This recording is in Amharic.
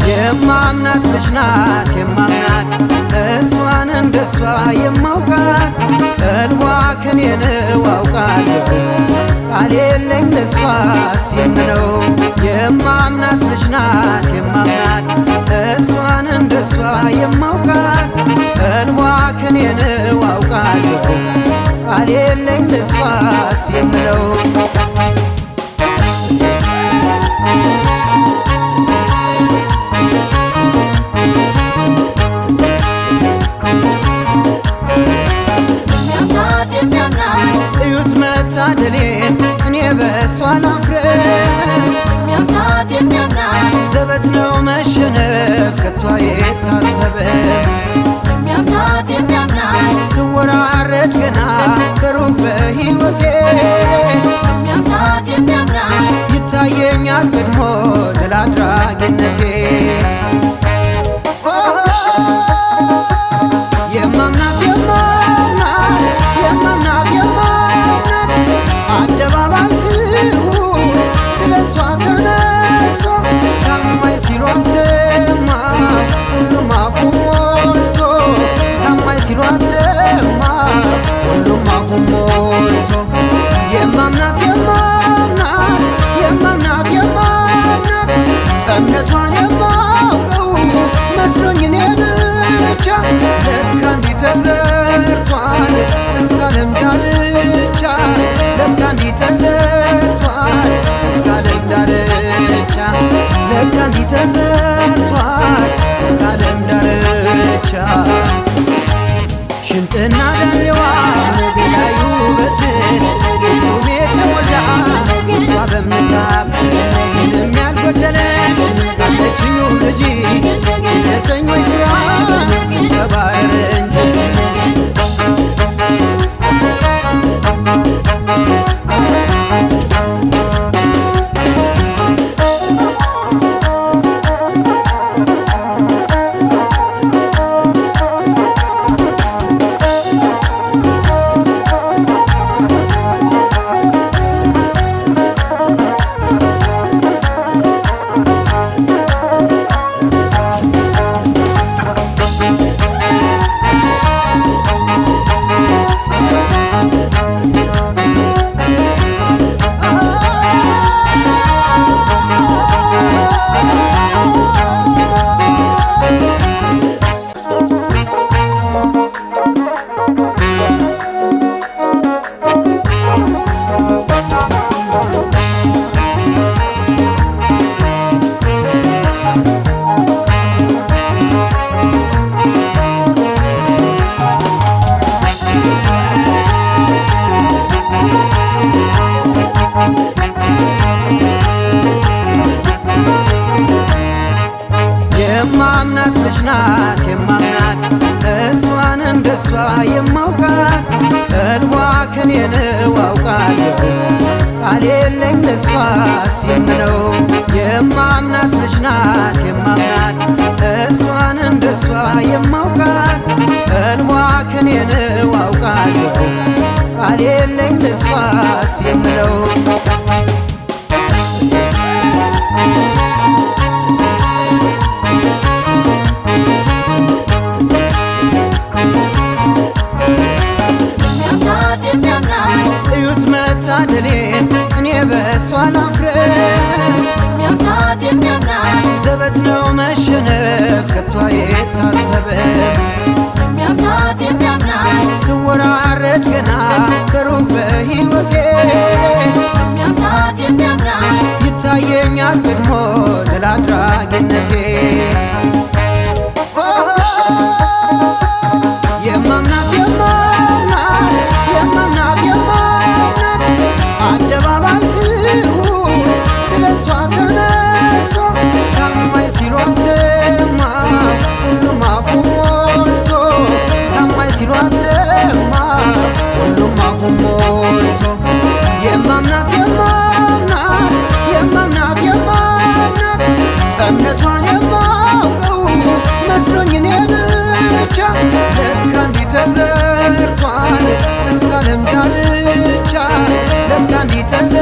የማምናት ልጅ ናት የማምናት እሷን እንደሷ የማውቃት ቀልቧ ከኔ ነው አውቃለሁ ቃል የለኝ ለሷስ የምለው የማምናት ልጅ ናት የማምናት እሷን እንደሷ የማውቃት ቀልቧ ከኔ ነው አውቃለሁ ቃል የለኝ ለሷስ የምለው እዩት መታደሌን እኔ በሷ ላፍርም የሚያምናት ዘበት ነው መሸነፍ ከቷ የታሰበም የሚያምናት ስወራረድ ገና በሩቅ በሕይወቴ የሚያምናት ይታየኛል ቀድሞ ድል አድራጊነቴ የማምናት አደባባይ ስውል ስለሷ ተነስቶ ታማኝ ሲሏት ሰማ ሁሉም አፉ ሞልቶ ታማኝ ሲሏት ሰማ ሁሉም አፉ ሞልቶ የማምናት እምነቷን የማውቀው መስሎኝ እኔ ብቻ ለካ እንዲህ ተዘርቷል እስከ ዓለም ዳርቻ ለካ እንዲህ ተዘርቷል እስከ ዓለም ዳርቻ ለካ እንዲህ ተዘርቷል እስከ ዓለም ዳርቻ ሽንጥና ዳሌዋ ቢላዩ ውበትን ጾም የተሞላ ውስጧ በእምነት ሀብት ምንም ያልጎደለ ያለችኝ ልጅ ነሰኝ ወይ ኩራ ከባህር እንጂ የማምናት ልጅ ናት የማምናት እሷን እንደሷ የማውቃት ቀልቧ ከኔ ነው አውቃለሁ ቃል የለኝ ለሷስ የምለው የማምናት ልጅ ናት የማምናት እሷን እንደሷ የማውቃት ቀልቧ ከኔ ነው አውቃለሁ ቃል የለኝ ለሷስ የምለው እዩት መታደሌን እኔ በሷ ላፍርም የሚያምናት ዘበት ነው መሸነፍ ከቷ የታሰበም የሚያምናት ዓለም ዳርቻ ለካ እንዲህ ተዘ